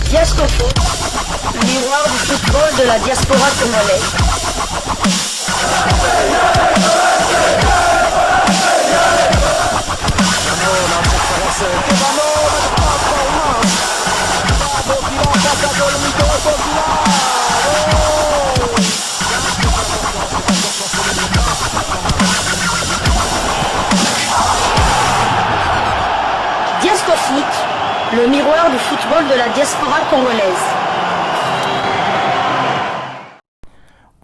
Diasco Foot, miroir du football de la diaspora congolaise. Diasco Foot, le miroir du football de la diaspora congolaise.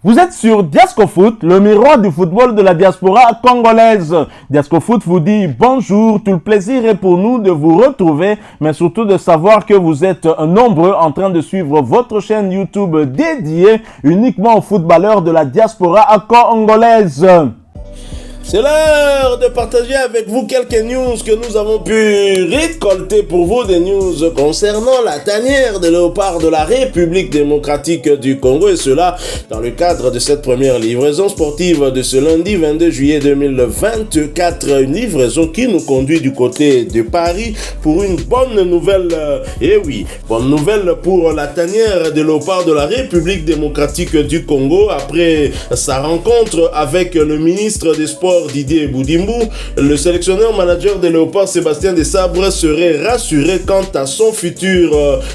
Vous êtes sur Diasco Foot, le miroir du football de la diaspora congolaise. Diasco Foot vous dit bonjour, tout le plaisir est pour nous de vous retrouver, mais surtout de savoir que vous êtes nombreux en train de suivre votre chaîne YouTube dédiée uniquement aux footballeurs de la diaspora congolaise. C'est l'heure de partager avec vous quelques news que nous avons pu récolter pour vous, des news concernant la tanière de léopard de la République démocratique du Congo, et cela dans le cadre de cette première livraison sportive de ce lundi 22 juillet 2024, une livraison qui nous conduit du côté de Paris pour une bonne nouvelle, et oui, bonne nouvelle pour la tanière de léopard de la République démocratique du Congo. Après sa rencontre avec le ministre des Sports Didier Boudimbu, le sélectionneur manager des Léopards Sébastien Desabre serait rassuré quant à son futur.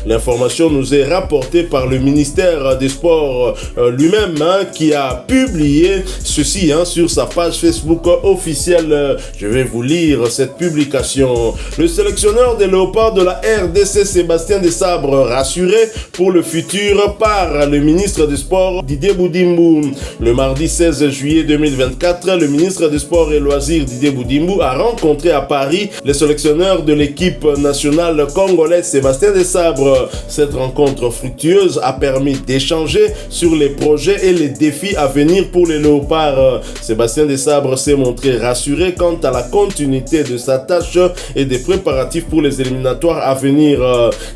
L'information nous est rapportée par le ministère des Sports lui-même, qui a publié ceci sur sa page Facebook officielle. Je vais vous lire cette publication. Le sélectionneur des Léopards de la RDC Sébastien Desabre rassuré pour le futur par le ministre des Sports Didier Boudimbu. Le mardi 16 juillet 2024, le ministre des Sports et Loisirs Didier Boudimbu a rencontré à Paris le sélectionneur de l'équipe nationale congolaise Sébastien Desabre. Cette rencontre fructueuse a permis d'échanger sur les projets et les défis à venir pour les Léopards. Sébastien Desabre s'est montré rassuré quant à la continuité de sa tâche et des préparatifs pour les éliminatoires à venir.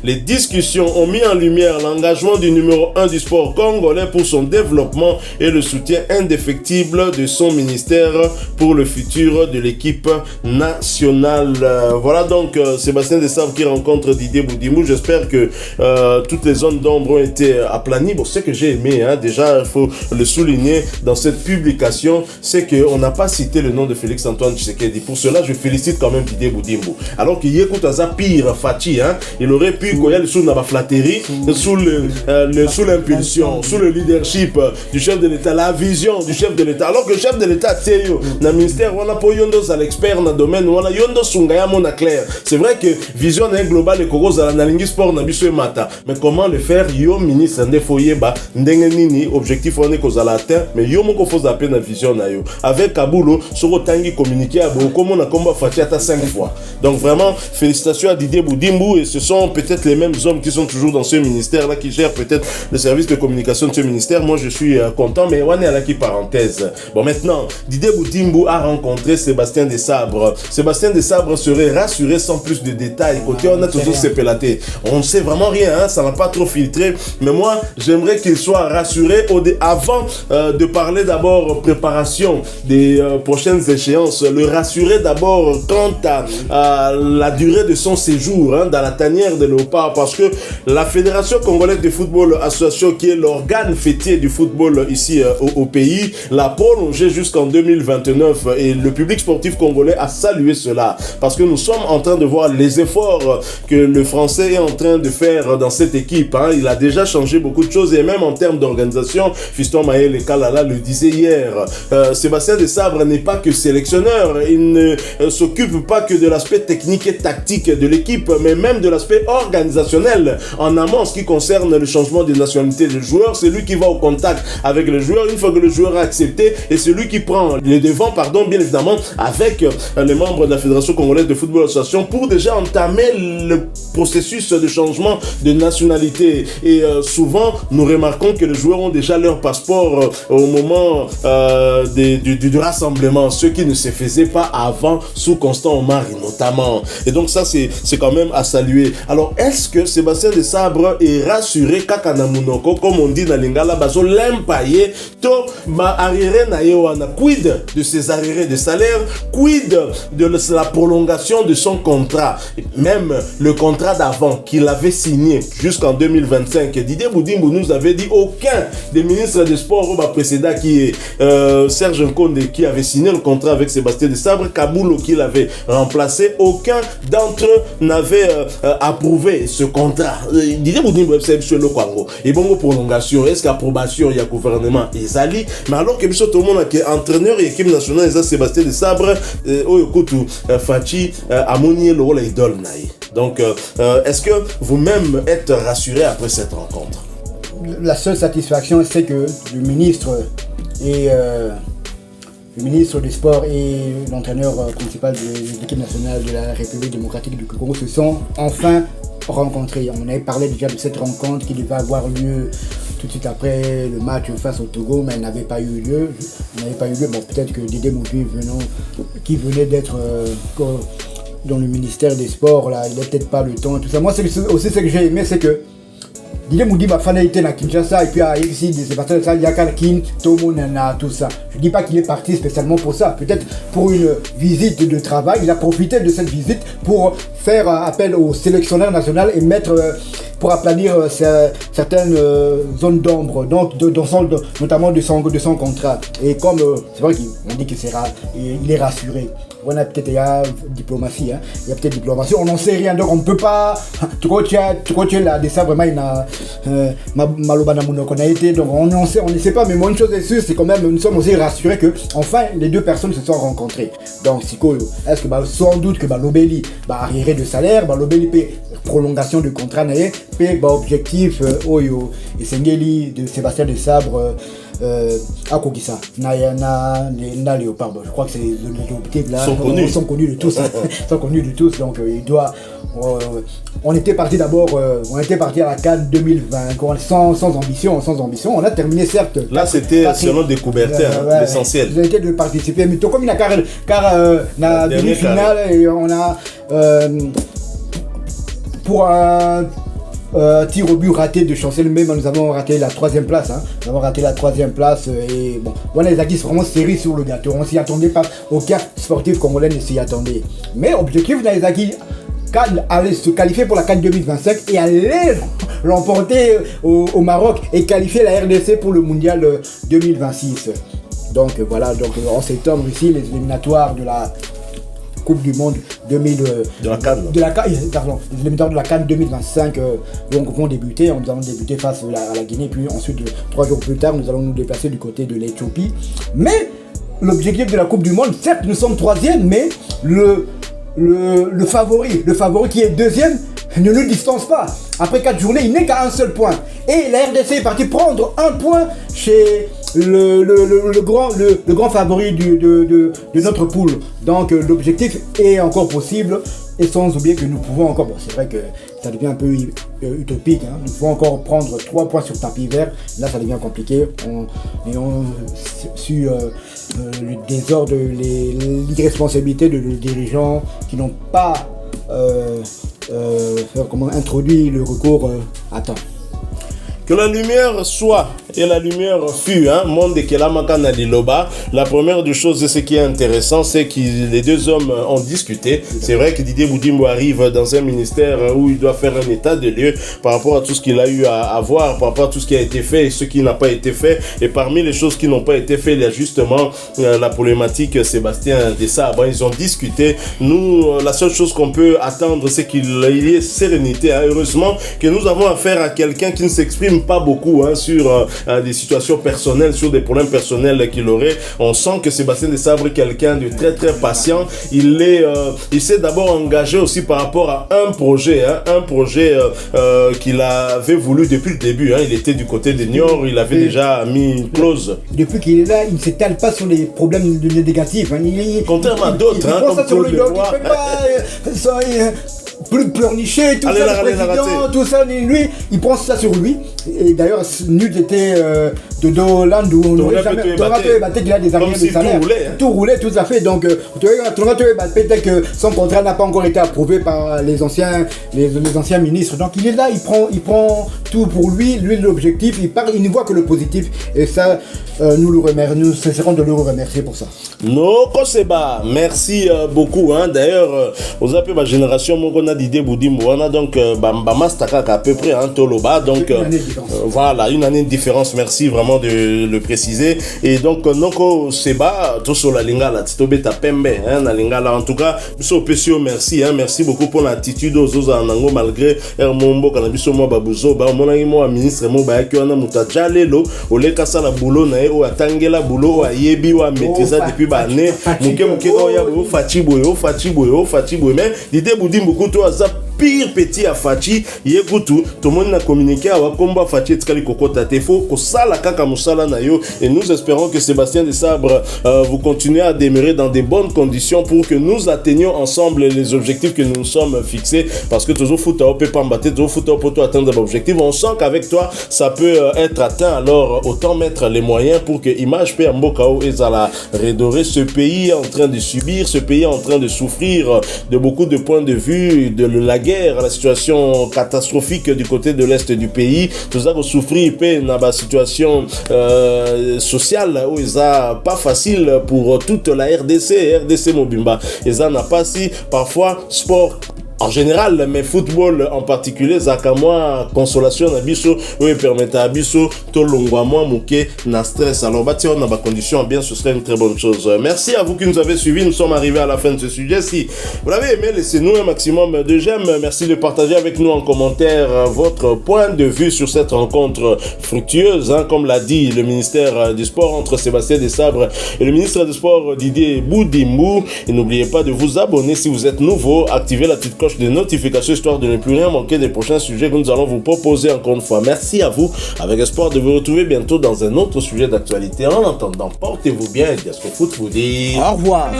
Les discussions ont mis en lumière l'engagement du numéro 1 du sport congolais pour son développement et le soutien indéfectible de son ministère pour le futur de l'équipe nationale. Voilà donc Sébastien Desabre qui rencontre Didier Boudimbu. J'espère que toutes les zones d'ombre ont été aplanies. Bon, ce que j'ai aimé, déjà il faut le souligner dans cette publication, c'est qu'on n'a pas cité le nom de Félix Antoine Tshisekedi. Pour cela, je félicite quand même Didier Boudimbu. Alors qu'il y a pire Fachi, il aurait pu qu'il y ait sous la flatterie, sous l'impulsion, sous le leadership du chef de l'État, la vision du chef de l'État. Alors que le chef de l'État, na ministère wana po yondo za l'expert na domaine wana yondo sungaya mona clair. C'est vrai que vision est globale et koko za na lingi sport na biso mata, mais comment le faire? Yo ministre nde foyeba ndenge nini objectif on est ko za la atteindre, mais yo moko faut zapper na vision na yo avec Kabulo soko tangi communiquer à beaucoup na combat Fachi ata 5 fois. Donc vraiment félicitations à Didier Boudimbu, et ce sont peut-être les mêmes hommes qui sont toujours dans ce ministère là, qui gèrent peut-être le service de communication de ce ministère. Moi je suis content, mais on est à la qui parenthèse. Bon, maintenant Didier Boudimbu a rencontré Sébastien Desabre. Sébastien Desabre serait rassuré sans plus de détails. Côté, on a toujours sépélaté. On ne sait vraiment rien, ça n'a pas trop filtré. Mais moi, j'aimerais qu'il soit rassuré avant de parler d'abord préparation des prochaines échéances. Le rassurer d'abord quant à la durée de son séjour dans la tanière de Léopard, parce que la Fédération congolaise de football, association qui est l'organe fêtier du football ici au pays, l'a prolongé jusqu'en 2029, et le public sportif congolais a salué cela, parce que nous sommes en train de voir les efforts que le français est en train de faire dans cette équipe. Il a déjà changé beaucoup de choses, et même en termes d'organisation, Fiston Maël Kalala le disait hier, Sébastien Desabre n'est pas que sélectionneur, il ne s'occupe pas que de l'aspect technique et tactique de l'équipe, mais même de l'aspect organisationnel en amont en ce qui concerne le changement de nationalité des joueurs. C'est lui qui va au contact avec le joueur une fois que le joueur a accepté, et c'est lui qui prend les devants, bien évidemment, avec les membres de la Fédération congolaise de football association pour déjà entamer le processus de changement de nationalité. Et souvent, nous remarquons que les joueurs ont déjà leur passeport au moment du rassemblement, ce qui ne se faisait pas avant sous Constant Omari notamment. Et donc ça, c'est quand même à saluer. Alors, est-ce que Sébastien Desabre est rassuré Kakana Munoko, comme on dit dans Lingala, bazo l'empaye, to ma arrière na yewana, quid de ses arriérés de salaire? Quid de la prolongation de son contrat? Même le contrat d'avant qu'il avait signé jusqu'en 2025. Didier Boudimbo nous avait dit aucun des ministres des Sports au précédent qui est Serge Nkonde qui avait signé le contrat avec Sébastien Desabre, Kaboulo qui l'avait remplacé, aucun d'entre eux n'avait approuvé ce contrat. Didier Boudimbo c'est sur le Congo. Et bon prolongation, est-ce qu'approbation il y a gouvernement Ezali, mais alors que tout le monde qui est entraîneur et équipe nationale c'est Sébastien Desabre, Oyokutu Fachi Amoni le rôle idole naï. Donc est-ce que vous-même êtes rassuré après cette rencontre? La seule satisfaction c'est que le ministre et le ministre des Sports et l'entraîneur principal de l'équipe nationale de la République démocratique du Congo se sont enfin rencontrés. On avait parlé déjà de cette rencontre qui devait avoir lieu tout de suite après le match face au Togo, mais elle n'avait pas eu lieu. Bon, peut-être que Didier Moutou qui venait d'être dans le ministère des Sports, là, il n'a peut-être pas le temps, tout ça. Moi, c'est aussi ce que j'ai aimé, c'est que Didier Moudi m'a fait été à Kinshasa et puis à ici des Sébastien Desabre, il y a Kalkin, Tomo Nana, tout ça. Je ne dis pas qu'il est parti spécialement pour ça. Peut-être pour une visite de travail, il a profité de cette visite pour faire appel au sélectionneur national et mettre pour aplanir certaines zones d'ombre, donc notamment de son contrat. Et comme c'est vrai qu'on dit qu'il est rassuré. On a peut-être diplomatie, hein. Il y a peut-être diplomatie, on n'en sait rien, donc on ne peut pas. Tu vois là, de ça vraiment, il a malobana qu'on a été, donc on ne sait pas, mais moi une chose est sûre, c'est quand même, nous sommes aussi rassurés que enfin les deux personnes se sont rencontrées. Donc est-ce que sans doute que Lobeli arriéré de salaire, Lobeli paie prolongation de contrat, paie objectif Oyo et Sengeli de Sébastien Desabre. À Kogisa, na Léopard, je crois que c'est les objectifs là sont connus de tous, sont connus de tous, donc il doit. On était parti d'abord, à la CAN 2020, sans ambition, on a terminé certes. Là c'était selon découverte, l'essentiel. J'ai été de participer, mais tout comme il a na demi-finale et on a pour un tir au but raté de Chancel, même nous avons raté la 3e place. Et bon, voilà, les acquis vraiment serrés sur le gâteau. On s'y attendait pas, aucun sportif congolais ne s'y attendait. Mais objectif dans les acquis, aller se qualifier pour la CAN 2025 et aller l'emporter au Maroc et qualifier la RDC pour le mondial 2026. Donc voilà, en septembre ici, les éliminatoires de la Coupe du Monde les éliminatoires de la CAN 2025 vont débuter. Nous allons débuter face à la Guinée, puis ensuite 3 jours plus tard nous allons nous déplacer du côté de l'Éthiopie. Mais l'objectif de la Coupe du Monde, certes nous sommes 3e, mais le favori qui est 2e ne nous distance pas. Après 4 journées, il n'est qu'à un seul point. Et la RDC est partie prendre un point chez le grand favori de notre poule. Donc l'objectif est encore possible. Et sans oublier que nous pouvons encore, c'est vrai que ça devient un peu utopique, hein. Nous pouvons encore prendre 3 points sur tapis vert. Là ça devient compliqué. Sur le désordre, l'irresponsabilité de nos dirigeants qui n'ont pas introduit le recours à temps. Que la lumière soit et la lumière fut, hein, monde que la makana de Loba. La première des choses, ce qui est intéressant, c'est que les deux hommes ont discuté. C'est vrai que Didier Boudimbo arrive dans un ministère où il doit faire un état de lieu par rapport à tout ce qu'il a eu à voir, par rapport à tout ce qui a été fait et ce qui n'a pas été fait. Et parmi les choses qui n'ont pas été faites, il y a justement la problématique Sébastien Desabre. Ils ont discuté. Nous, la seule chose qu'on peut attendre, c'est qu'il y ait sérénité, hein. Heureusement que nous avons affaire à quelqu'un qui ne s'exprime pas beaucoup, hein, sur des situations personnelles, sur des problèmes personnels qu'il aurait. On sent que Sébastien Desabre est quelqu'un de très très patient. Il s'est d'abord engagé aussi par rapport à un projet, qu'il avait voulu depuis le début, hein. Il était du côté de Niort, il avait déjà mis une clause. Depuis qu'il est là, il ne s'étale pas sur les problèmes négatifs, hein. Contrairement à d'autres, hein, comme Claude Leroy. Plus pleurnicher, tout ça, le président, tout ça, lui, il prend ça sur lui. Et d'ailleurs, nul était Dodo Landou, on n'aurait jamais qu'il a des arrières de salaire. Tout roulait, tout à fait. Donc, peut-être que son contrat n'a pas encore été approuvé par les anciens ministres. Donc, il est là, il prend tout pour lui. Lui, l'objectif, il ne voit que le positif. Et ça, nous cesserons de le remercier pour ça. Non, Koseba, merci beaucoup. D'ailleurs, aux appels ma génération, on a d'idées Boudimbo, on a donc Bamastaka à peu près, Toloba. Donc, voilà, une année de différence. Merci vraiment de le préciser. Et donc, Noko Seba, tout sur la lingala, Titobeta Pembe, la lingala. En tout cas, merci, merci beaucoup pour l'attitude aux autres Anango, malgré Hermombo, Kanabiso, Babuzo, mon ministre, Mobayakiona, Mutajalelo, Oleka Sala Boulot, Nae, Atangela Boulot, Ayebi, ou maîtriser depuis l'année. Mais l'idée Boudim beaucoup toi pire petit à Fachi yekutu tout le monde a communiqué à Wakomba Fachi etkali kokota tefo ko sala kaka musala na yo et nous espérons que Sébastien Desabre vous continuez à demeurer dans de bonnes conditions pour que nous atteignions ensemble les objectifs que nous nous sommes fixés parce que toujours fouta au pambate toujours fouta pour toi atteindre l'objectif. On sent qu'avec toi ça peut être atteint, alors autant mettre les moyens pour que Image P Mbokao ezala redorer ce pays en train de subir, ce pays en train de souffrir de beaucoup de points de vue de la guerre, la situation catastrophique du côté de l'est du pays, tout ça souffrir dans la situation sociale où ils a pas facile pour toute la RDC Mobimba. Ils en a pas si parfois sport en général, mais football en particulier, Zakamwa, consolation na biso, oui, permettre à biso, to longwa moi, mouké, na stress. Alors, bah, tiens, on a pas condition, bien, ce serait une très bonne chose. Merci à vous qui nous avez suivis. Nous sommes arrivés à la fin de ce sujet. Si vous l'avez aimé, laissez-nous un maximum de j'aime. Merci de partager avec nous en commentaire votre point de vue sur cette rencontre fructueuse, comme l'a dit le ministère du Sport entre Sébastien Desabre et le ministre du Sport Didier Boudimbo. Et n'oubliez pas de vous abonner si vous êtes nouveau, activez la petite cloche de notification histoire de ne plus rien manquer des prochains sujets que nous allons vous proposer encore une fois. Merci à vous, avec espoir de vous retrouver bientôt dans un autre sujet d'actualité. En attendant, portez-vous bien et Diasco Foot vous dit au revoir.